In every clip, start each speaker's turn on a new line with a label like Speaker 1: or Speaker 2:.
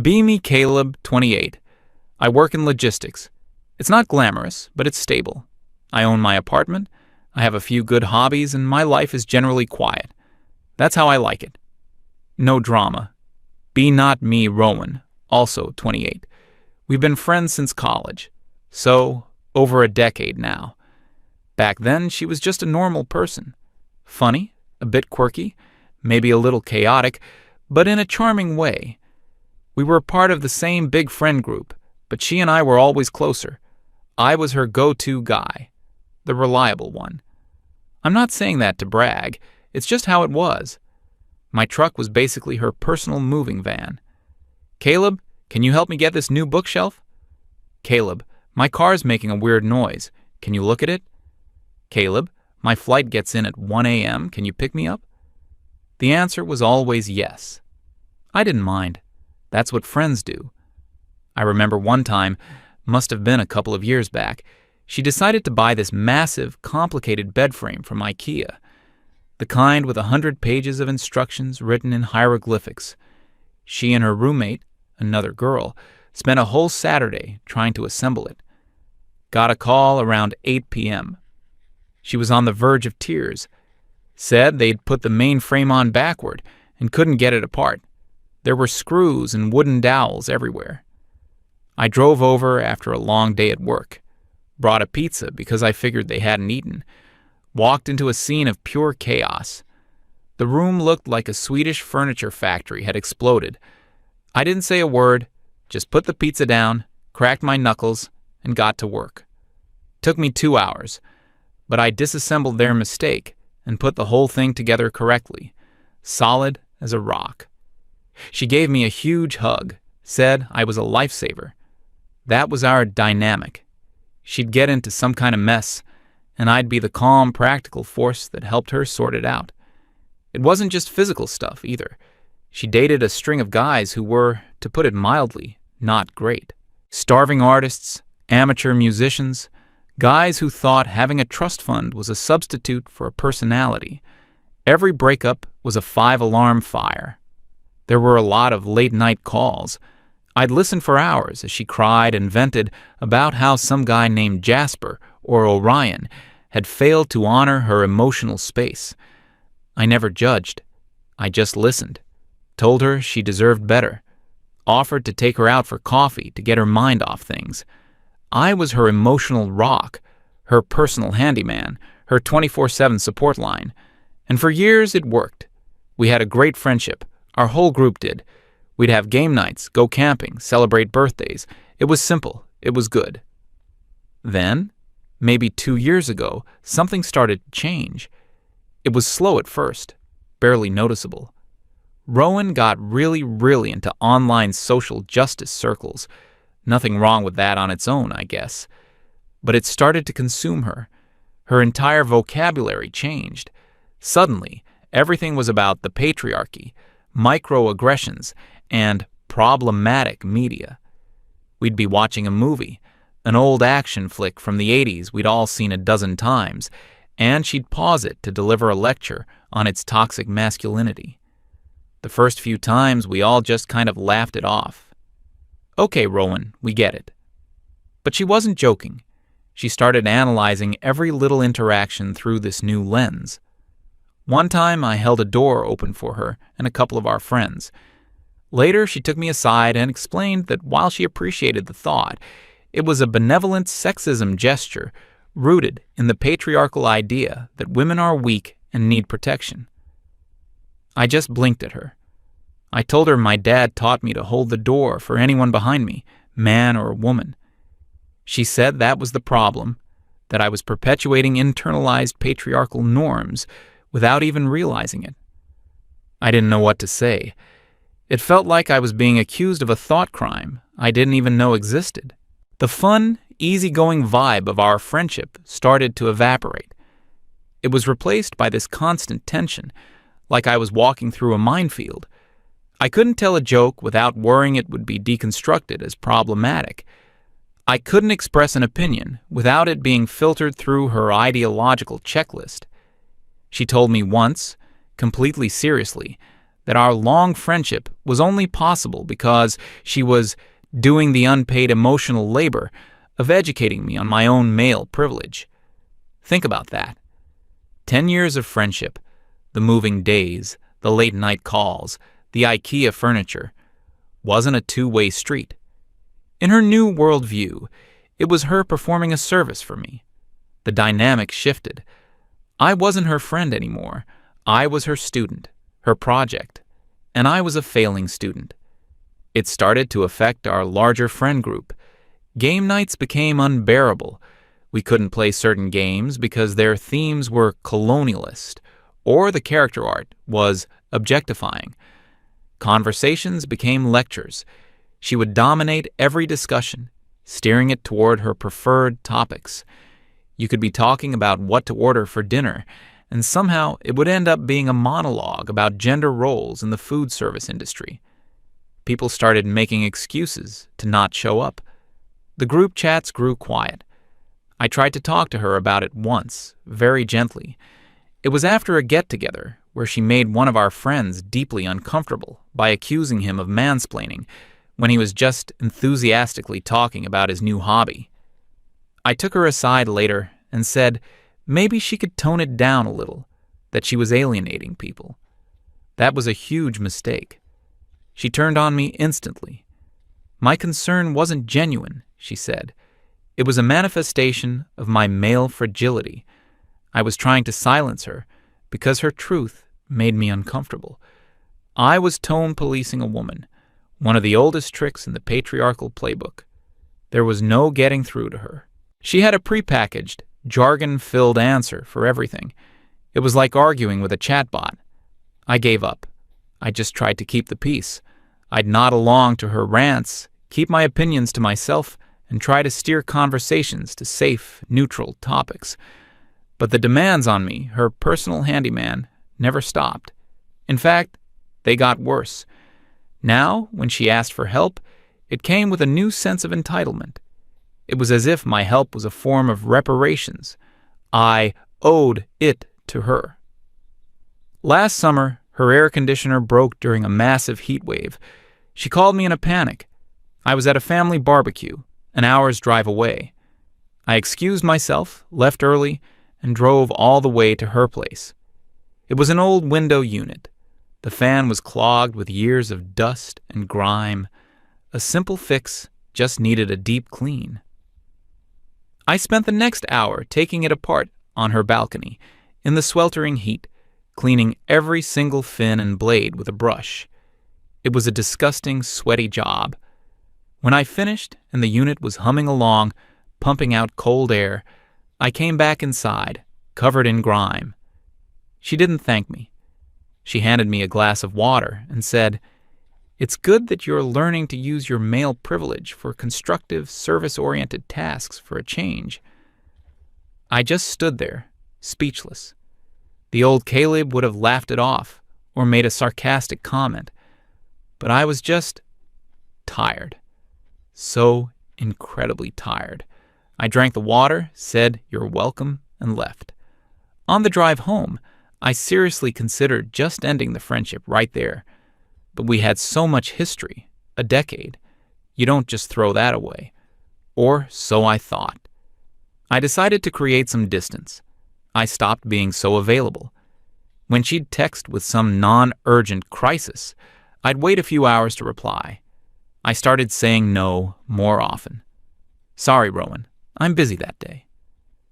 Speaker 1: Be me, Caleb, 28. I work in logistics. It's not glamorous, but it's stable. I own my apartment, I have a few good hobbies, and my life is generally quiet. That's how I like it. No drama. Be not me, Rowan, also 28. We've been friends since college. So, over a decade now. Back then, she was just a normal person. Funny, a bit quirky, maybe a little chaotic, but in a charming way. We were a part of the same big friend group, but she and I were always closer. I was her go-to guy, the reliable one. I'm not saying that to brag, it's just how it was. My truck was basically her personal moving van. Caleb, can you help me get this new bookshelf? Caleb, my car's making a weird noise. Can you look at it? Caleb, my flight gets in at 1 a.m. Can you pick me up? The answer was always yes. I didn't mind. That's what friends do. I remember one time, must have been a couple of years back, she decided to buy this massive, complicated bed frame from IKEA. The kind with 100 pages of instructions written in hieroglyphics. She and her roommate, another girl, spent a whole Saturday trying to assemble it. Got a call around 8 p.m. She was on the verge of tears. Said they'd put the main frame on backward and couldn't get it apart. There were screws and wooden dowels everywhere. I drove over after a long day at work. Brought a pizza because I figured they hadn't eaten. Walked into a scene of pure chaos. The room looked like a Swedish furniture factory had exploded. I didn't say a word, just put the pizza down, cracked my knuckles, and got to work. Took me 2 hours, but I disassembled their mistake and put the whole thing together correctly, solid as a rock. She gave me a huge hug, said I was a lifesaver. That was our dynamic. She'd get into some kind of mess, and I'd be the calm, practical force that helped her sort it out. It wasn't just physical stuff, either. She dated a string of guys who were, to put it mildly, not great. Starving artists, amateur musicians, guys who thought having a trust fund was a substitute for a personality. Every breakup was a 5-alarm fire. There were a lot of late-night calls. I'd listen for hours as she cried and vented about how some guy named Jasper or Orion had failed to honor her emotional space. I never judged. I just listened. Told her she deserved better. Offered to take her out for coffee to get her mind off things. I was her emotional rock, her personal handyman, her 24/7 support line. And for years it worked. We had a great friendship. Our whole group did. We'd have game nights, go camping, celebrate birthdays. It was simple. It was good. Then, maybe 2 years ago, something started to change. It was slow at first, barely noticeable. Rowan got really into online social justice circles. Nothing wrong with that on its own, I guess. But it started to consume her. Her entire vocabulary changed. Suddenly, everything was about the patriarchy, microaggressions, and problematic media. We'd be watching a movie, an old action flick from the 80s we'd all seen a dozen times, and she'd pause it to deliver a lecture on its toxic masculinity. The first few times we all just kind of laughed it off. Okay, Rowan, we get it. But she wasn't joking. She started analyzing every little interaction through this new lens. One time I held a door open for her and a couple of our friends. Later she took me aside and explained that while she appreciated the thought, it was a benevolent sexism gesture rooted in the patriarchal idea that women are weak and need protection. I just blinked at her. I told her my dad taught me to hold the door for anyone behind me, man or woman. She said that was the problem, that I was perpetuating internalized patriarchal norms without even realizing it. I didn't know what to say. It felt like I was being accused of a thought crime I didn't even know existed. The fun, easygoing vibe of our friendship started to evaporate. It was replaced by this constant tension, like I was walking through a minefield. I couldn't tell a joke without worrying it would be deconstructed as problematic. I couldn't express an opinion without it being filtered through her ideological checklist. She told me once, completely seriously, that our long friendship was only possible because she was doing the unpaid emotional labor of educating me on my own male privilege. Think about that. 10 years of friendship, the moving days, the late-night calls, the IKEA furniture, wasn't a two-way street. In her new worldview, it was her performing a service for me. The dynamic shifted. I wasn't her friend anymore. I was her student, her project, and I was a failing student. It started to affect our larger friend group. Game nights became unbearable. We couldn't play certain games because their themes were colonialist, or the character art was objectifying. Conversations became lectures. She would dominate every discussion, steering it toward her preferred topics. You could be talking about what to order for dinner, and somehow it would end up being a monologue about gender roles in the food service industry. People started making excuses to not show up. The group chats grew quiet. I tried to talk to her about it once, very gently. It was after a get-together where she made one of our friends deeply uncomfortable by accusing him of mansplaining when he was just enthusiastically talking about his new hobby. I took her aside later and said maybe she could tone it down a little, that she was alienating people. That was a huge mistake. She turned on me instantly. My concern wasn't genuine, she said. It was a manifestation of my male fragility. I was trying to silence her because her truth made me uncomfortable. I was tone policing a woman, one of the oldest tricks in the patriarchal playbook. There was no getting through to her. She had a prepackaged, jargon-filled answer for everything. It was like arguing with a chatbot. I gave up. I just tried to keep the peace. I'd nod along to her rants, keep my opinions to myself, and try to steer conversations to safe, neutral topics. But the demands on me, her personal handyman, never stopped. In fact, they got worse. Now, when she asked for help, it came with a new sense of entitlement. It was as if my help was a form of reparations. I owed it to her. Last summer, her air conditioner broke during a massive heat wave. She called me in a panic. I was at a family barbecue, an hour's drive away. I excused myself, left early, and drove all the way to her place. It was an old window unit. The fan was clogged with years of dust and grime. A simple fix just needed a deep clean. I spent the next hour taking it apart on her balcony, in the sweltering heat, cleaning every single fin and blade with a brush. It was a disgusting, sweaty job. When I finished and the unit was humming along, pumping out cold air, I came back inside, covered in grime. She didn't thank me. She handed me a glass of water and said, "It's good that you're learning to use your male privilege for constructive, service-oriented tasks for a change." I just stood there, speechless. The old Caleb would have laughed it off or made a sarcastic comment. But I was just tired. So incredibly tired. I drank the water, said, "You're welcome," and left. On the drive home, I seriously considered just ending the friendship right there. But we had so much history, a decade. You don't just throw that away. Or so I thought. I decided to create some distance. I stopped being so available. When she'd text with some non-urgent crisis, I'd wait a few hours to reply. I started saying no more often. "Sorry, Rowan, I'm busy that day."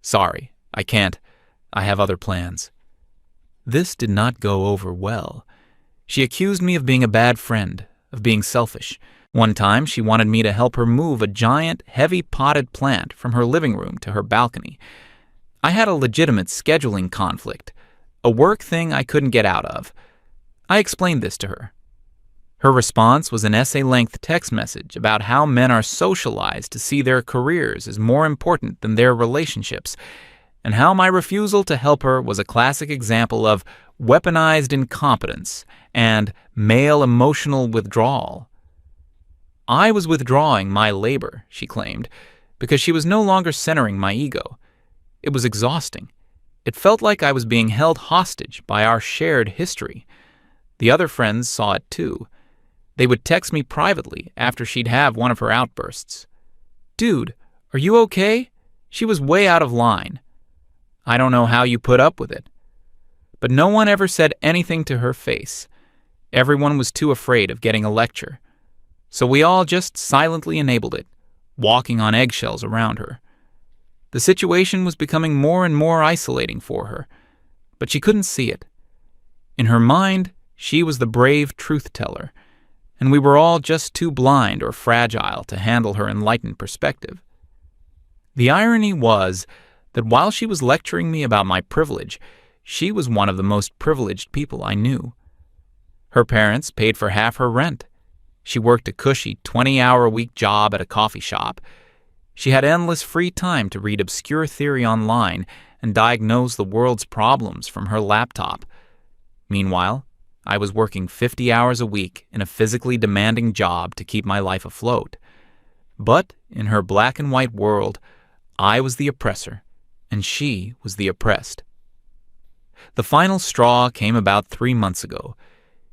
Speaker 1: "Sorry, I can't. I have other plans." This did not go over well. She accused me of being a bad friend, of being selfish. One time, she wanted me to help her move a giant, heavy potted plant from her living room to her balcony. I had a legitimate scheduling conflict, a work thing I couldn't get out of. I explained this to her. Her response was an essay-length text message about how men are socialized to see their careers as more important than their relationships, and how my refusal to help her was a classic example of weaponized incompetence and male emotional withdrawal. I was withdrawing my labor, she claimed, because she was no longer centering my ego. It was exhausting. It felt like I was being held hostage by our shared history. The other friends saw it too. They would text me privately after she'd have one of her outbursts. "Dude, are you okay? She was way out of line." I don't know how you put up with it. But no one ever said anything to her face. Everyone was too afraid of getting a lecture. So we all just silently enabled it, walking on eggshells around her. The situation was becoming more and more isolating for her, but she couldn't see it. In her mind, she was the brave truth-teller, and we were all just too blind or fragile to handle her enlightened perspective. The irony was that while she was lecturing me about my privilege, she was one of the most privileged people I knew. Her parents paid for half her rent. She worked a cushy 20-hour-a-week job at a coffee shop. She had endless free time to read obscure theory online and diagnose the world's problems from her laptop. Meanwhile, I was working 50 hours a week in a physically demanding job to keep my life afloat. But in her black and white world, I was the oppressor, and she was the oppressed. The final straw came about 3 months ago.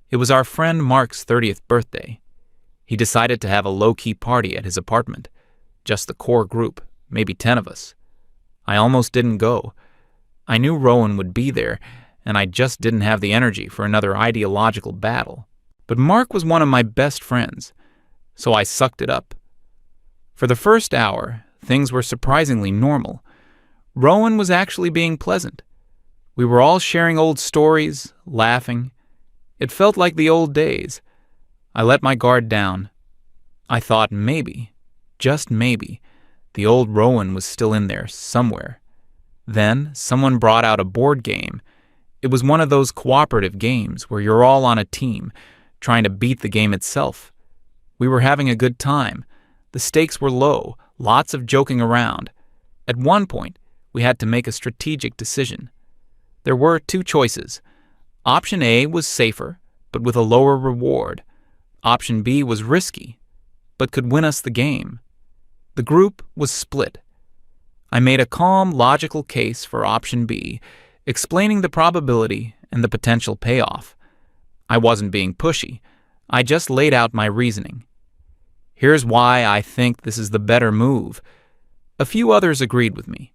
Speaker 1: It was our friend Mark's 30th birthday. He decided to have a low-key party at his apartment. Just the core group, maybe 10 of us. I almost didn't go. I knew Rowan would be there, and I just didn't have the energy for another ideological battle. But Mark was one of my best friends, so I sucked it up. For the first hour, things were surprisingly normal. Rowan was actually being pleasant. We were all sharing old stories, laughing. It felt like the old days. I let my guard down. I thought maybe, just maybe, the old Rowan was still in there somewhere. Then someone brought out a board game. It was one of those cooperative games where you're all on a team, trying to beat the game itself. We were having a good time. The stakes were low, lots of joking around. At one point, we had to make a strategic decision. There were 2 choices. Option A was safer, but with a lower reward. Option B was risky, but could win us the game. The group was split. I made a calm, logical case for option B, explaining the probability and the potential payoff. I wasn't being pushy. I just laid out my reasoning. Here's why I think this is the better move. A few others agreed with me.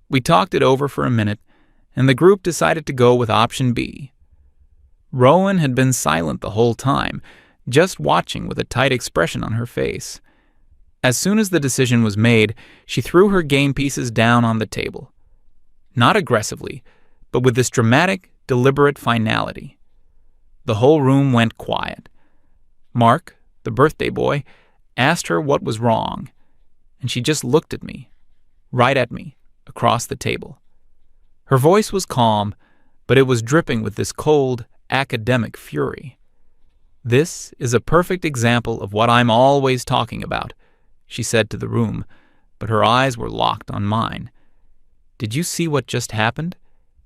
Speaker 1: We talked it over for a minute, and the group decided to go with option B. Rowan had been silent the whole time, just watching with a tight expression on her face. As soon as the decision was made, she threw her game pieces down on the table. Not aggressively, but with this dramatic, deliberate finality. The whole room went quiet. Mark, the birthday boy, asked her what was wrong, and she just looked at me, right at me, across the table. Her voice was calm, but it was dripping with this cold, academic fury. "This is a perfect example of what I'm always talking about," she said to the room, but her eyes were locked on mine. "Did you see what just happened?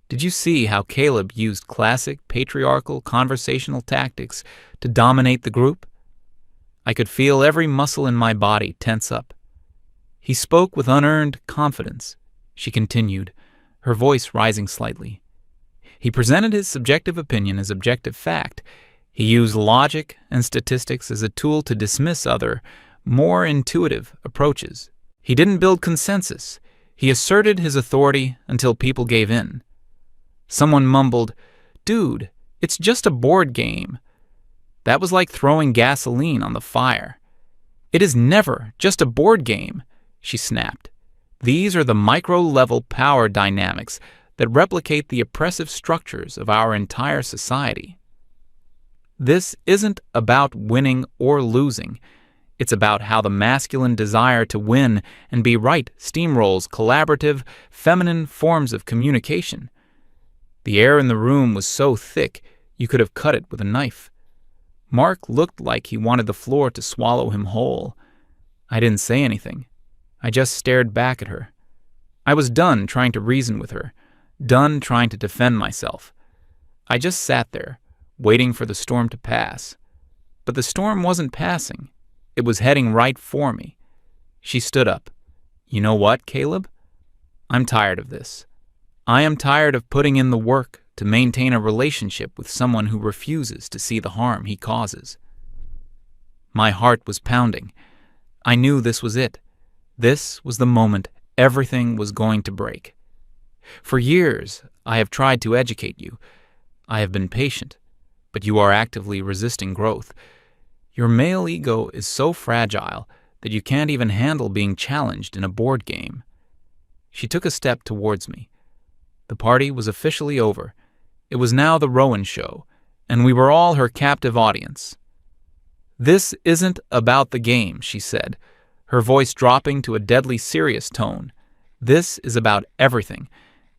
Speaker 1: Did you see how Caleb used classic patriarchal conversational tactics to dominate the group?" I could feel every muscle in my body tense up. "He spoke with unearned confidence," she continued, her voice rising slightly. "He presented his subjective opinion as objective fact. He used logic and statistics as a tool to dismiss other, more intuitive approaches. He didn't build consensus. He asserted his authority until people gave in." Someone mumbled, "Dude, it's just a board game." That was like throwing gasoline on the fire. "It is never just a board game," she snapped. "These are the micro-level power dynamics that replicate the oppressive structures of our entire society. This isn't about winning or losing. It's about how the masculine desire to win and be right steamrolls collaborative, feminine forms of communication." The air in the room was so thick you could have cut it with a knife. Mark looked like he wanted the floor to swallow him whole. I didn't say anything. I just stared back at her. I was done trying to reason with her, done trying to defend myself. I just sat there, waiting for the storm to pass. But the storm wasn't passing. It was heading right for me. She stood up. "You know what, Caleb? I'm tired of this. I am tired of putting in the work to maintain a relationship with someone who refuses to see the harm he causes. My heart was pounding. I knew this was it. This was the moment everything was going to break. For years, I have tried to educate you. I have been patient, but you are actively resisting growth. Your male ego is so fragile that you can't even handle being challenged in a board game. She took a step towards me. The party was officially over. It was now the Rowan show, and we were all her captive audience. "This isn't about the game," she said, her voice dropping to a deadly serious tone. "This is about everything.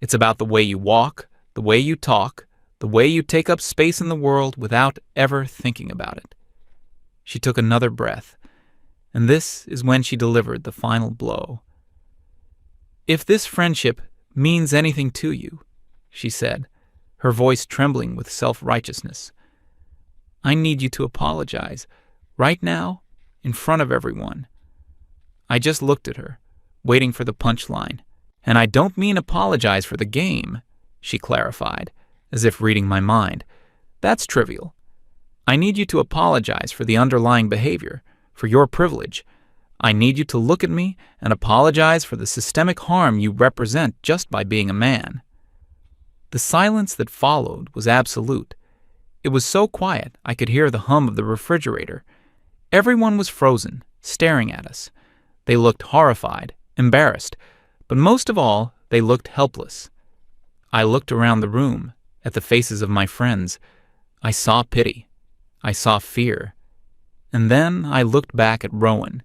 Speaker 1: It's about the way you walk, the way you talk, the way you take up space in the world without ever thinking about it." She took another breath, and this is when she delivered the final blow. "If this friendship means anything to you," she said, her voice trembling with self-righteousness, "I need you to apologize, right now, in front of everyone." I just looked at her, waiting for the punchline. "And I don't mean apologize for the game," she clarified, as if reading my mind. "That's trivial. I need you to apologize for the underlying behavior, for your privilege. I need you to look at me and apologize for the systemic harm you represent just by being a man." The silence that followed was absolute. It was so quiet I could hear the hum of the refrigerator. Everyone was frozen, staring at us. They looked horrified, embarrassed, but most of all, they looked helpless. I looked around the room, at the faces of my friends. I saw pity. I saw fear. And then I looked back at Rowan.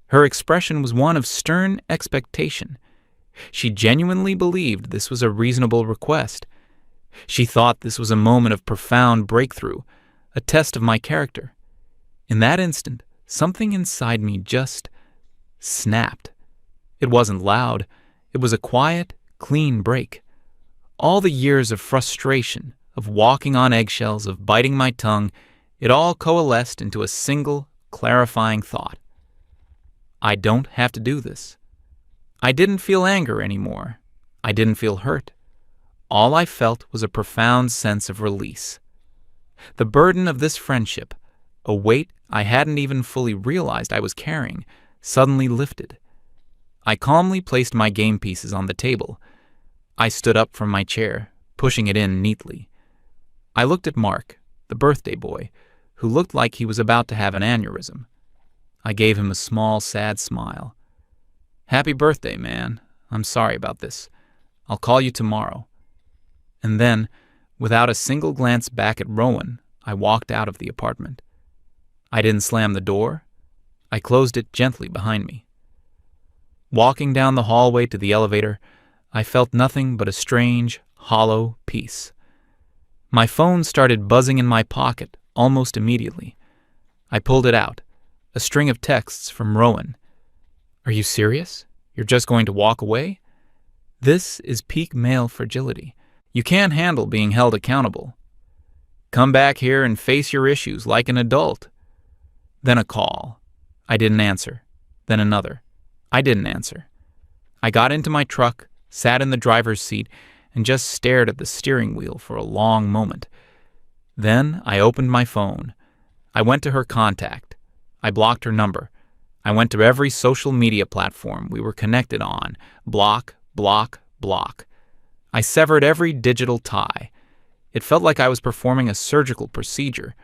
Speaker 1: Her expression was one of stern expectation. She genuinely believed this was a reasonable request. She thought this was a moment of profound breakthrough, a test of my character. In that instant, something inside me just snapped. It wasn't loud. It was a quiet, clean break. All the years of frustration, of walking on eggshells, of biting my tongue, it all coalesced into a single, clarifying thought. I don't have to do this. I didn't feel anger anymore. I didn't feel hurt. All I felt was a profound sense of release. The burden of this friendship, a weight I hadn't even fully realized I was carrying, suddenly lifted. I calmly placed my game pieces on the table. I stood up from my chair, pushing it in neatly. I looked at Mark, the birthday boy, who looked like he was about to have an aneurysm. I gave him a small, sad smile. "Happy birthday, man. I'm sorry about this. I'll call you tomorrow." And then, without a single glance back at Rowan, I walked out of the apartment. I didn't slam the door. I closed it gently behind me. Walking down the hallway to the elevator, I felt nothing but a strange, hollow peace. My phone started buzzing in my pocket almost immediately. I pulled it out, a string of texts from Rowan. "Are you serious? You're just going to walk away? This is peak male fragility. You can't handle being held accountable. Come back here and face your issues like an adult." Then a call. I didn't answer. Then another. I didn't answer. I got into my truck, sat in the driver's seat, and just stared at the steering wheel for a long moment. Then I opened my phone. I went to her contact. I blocked her number. I went to every social media platform we were connected on. Block, block, block. I severed every digital tie. It felt like I was performing a surgical procedure.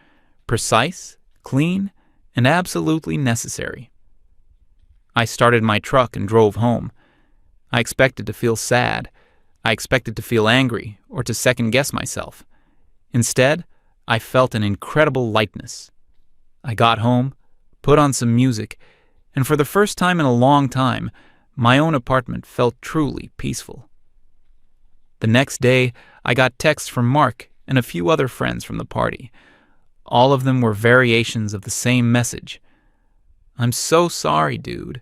Speaker 1: Precise, clean, and absolutely necessary. I started my truck and drove home. I expected to feel sad. I expected to feel angry or to second-guess myself. Instead, I felt an incredible lightness. I got home, put on some music, and for the first time in a long time, my own apartment felt truly peaceful. The next day, I got texts from Mark and a few other friends from the party. All of them were variations of the same message. "I'm so sorry, dude.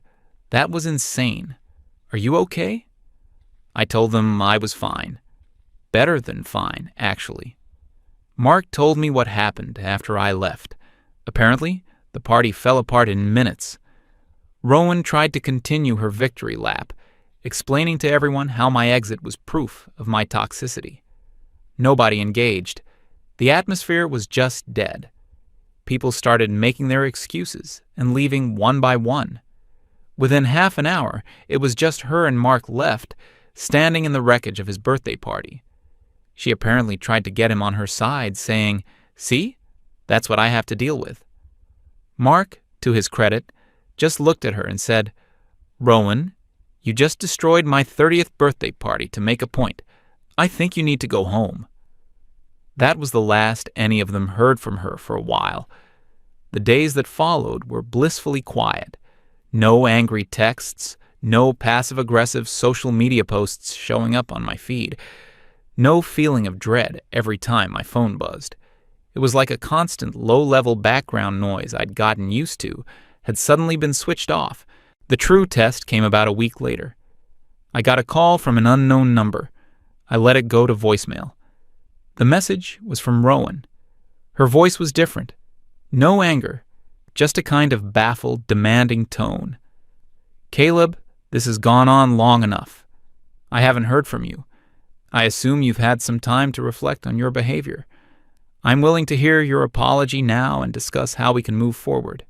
Speaker 1: That was insane. Are you okay?" I told them I was fine. Better than fine, actually. Mark told me what happened after I left. Apparently, the party fell apart in minutes. Rowan tried to continue her victory lap, explaining to everyone how my exit was proof of my toxicity. Nobody engaged. The atmosphere was just dead. People started making their excuses and leaving one by one. Within half an hour, it was just her and Mark left, standing in the wreckage of his birthday party. She apparently tried to get him on her side, saying, "See? That's what I have to deal with." Mark, to his credit, just looked at her and said, "Rowan, you just destroyed my 30th birthday party to make a point. I think you need to go home." That was the last any of them heard from her for a while. The days that followed were blissfully quiet. No angry texts, no passive-aggressive social media posts showing up on my feed, no feeling of dread every time my phone buzzed. It was like a constant low-level background noise I'd gotten used to had suddenly been switched off. The true test came about a week later. I got a call from an unknown number. I let it go to voicemail. The message was from Rowan. Her voice was different. No anger, just a kind of baffled, demanding tone. "Caleb, this has gone on long enough. I haven't heard from you. I assume you've had some time to reflect on your behavior. I'm willing to hear your apology now and discuss how we can move forward."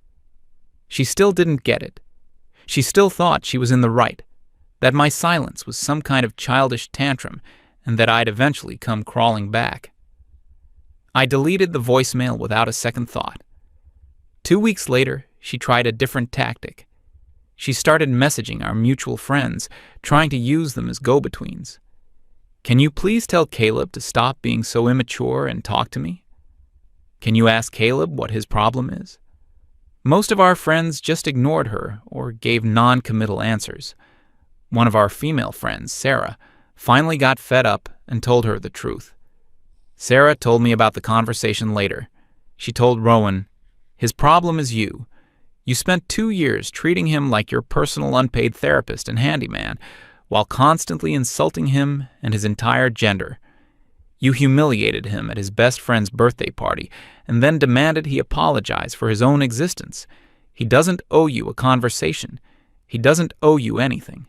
Speaker 1: She still didn't get it. She still thought she was in the right, that my silence was some kind of childish tantrum, and that I'd eventually come crawling back. I deleted the voicemail without a second thought. 2 weeks later, she tried a different tactic. She started messaging our mutual friends, trying to use them as go-betweens. "Can you please tell Caleb to stop being so immature and talk to me? Can you ask Caleb what his problem is?" Most of our friends just ignored her or gave non-committal answers. One of our female friends, Sarah, finally got fed up and told her the truth. Sarah told me about the conversation later. She told Rowan, "His problem is you. You spent 2 years treating him like your personal unpaid therapist and handyman, while constantly insulting him and his entire gender. You humiliated him at his best friend's birthday party and then demanded he apologize for his own existence. He doesn't owe you a conversation. He doesn't owe you anything."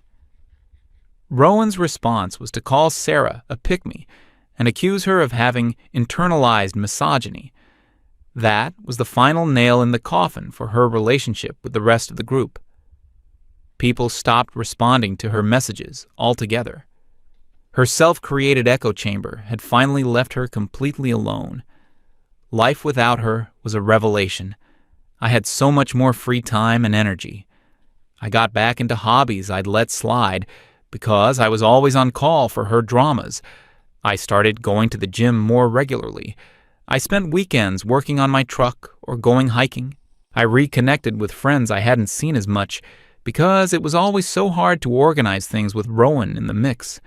Speaker 1: Rowan's response was to call Sarah a pick-me and accuse her of having internalized misogyny. That was the final nail in the coffin for her relationship with the rest of the group. People stopped responding to her messages altogether. Her self-created echo chamber had finally left her completely alone. Life without her was a revelation. I had so much more free time and energy. I got back into hobbies I'd let slide because I was always on call for her dramas. I started going to the gym more regularly. I spent weekends working on my truck or going hiking. I reconnected with friends I hadn't seen as much because it was always so hard to organize things with Rowan in the mix.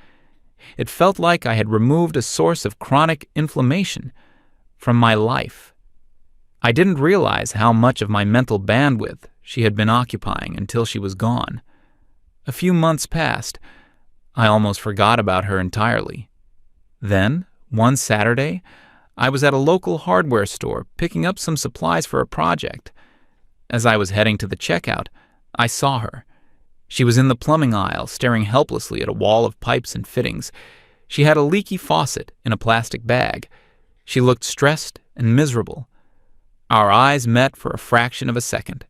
Speaker 1: It felt like I had removed a source of chronic inflammation from my life. I didn't realize how much of my mental bandwidth she had been occupying until she was gone. A few months passed. I almost forgot about her entirely. Then, one Saturday, I was at a local hardware store picking up some supplies for a project. As I was heading to the checkout, I saw her. She was in the plumbing aisle, staring helplessly at a wall of pipes and fittings. She had a leaky faucet in a plastic bag. She looked stressed and miserable. Our eyes met for a fraction of a second.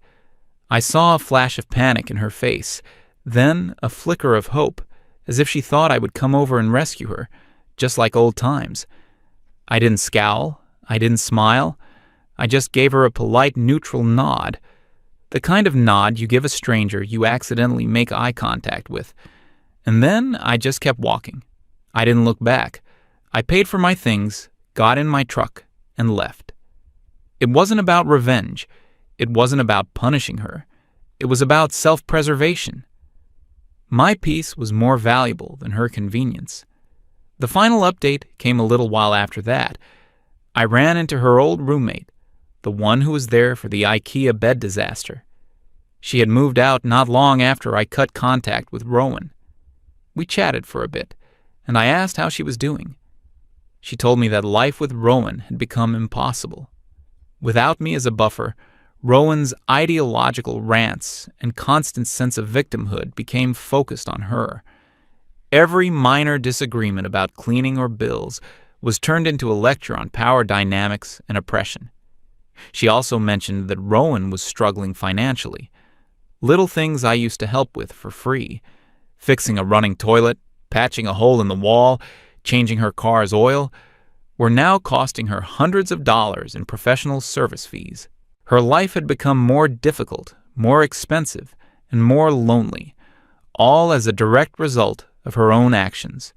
Speaker 1: I saw a flash of panic in her face, then a flicker of hope, as if she thought I would come over and rescue her, just like old times. I didn't scowl. I didn't smile. I just gave her a polite, neutral nod. The kind of nod you give a stranger you accidentally make eye contact with. And then I just kept walking. I didn't look back. I paid for my things, got in my truck, and left. It wasn't about revenge. It wasn't about punishing her. It was about self-preservation. My peace was more valuable than her convenience. The final update came a little while after that. I ran into her old roommate, the one who was there for the IKEA bed disaster. She had moved out not long after I cut contact with Rowan. We chatted for a bit, and I asked how she was doing. She told me that life with Rowan had become impossible. Without me as a buffer, Rowan's ideological rants and constant sense of victimhood became focused on her. Every minor disagreement about cleaning or bills was turned into a lecture on power dynamics and oppression. She also mentioned that Rowan was struggling financially. Little things I used to help with for free, fixing a running toilet, patching a hole in the wall, changing her car's oil, were now costing her hundreds of dollars in professional service fees. Her life had become more difficult, more expensive, and more lonely, all as a direct result of her own actions.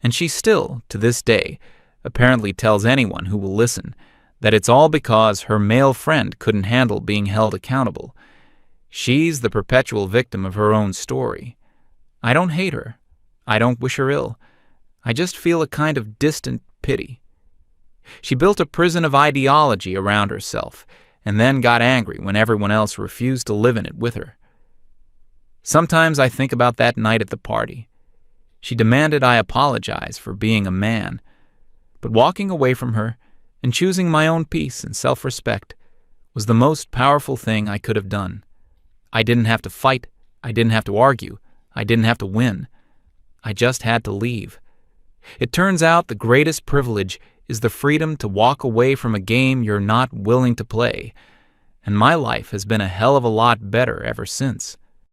Speaker 1: And she still, to this day, apparently tells anyone who will listen that it's all because her male friend couldn't handle being held accountable. She's the perpetual victim of her own story. I don't hate her. I don't wish her ill. I just feel a kind of distant pity. She built a prison of ideology around herself, and then got angry when everyone else refused to live in it with her. Sometimes I think about that night at the party. She demanded I apologize for being a man, but walking away from her and choosing my own peace and self-respect was the most powerful thing I could have done. I didn't have to fight. I didn't have to argue. I didn't have to win. I just had to leave. It turns out the greatest privilege is the freedom to walk away from a game you're not willing to play, and my life has been a hell of a lot better ever since.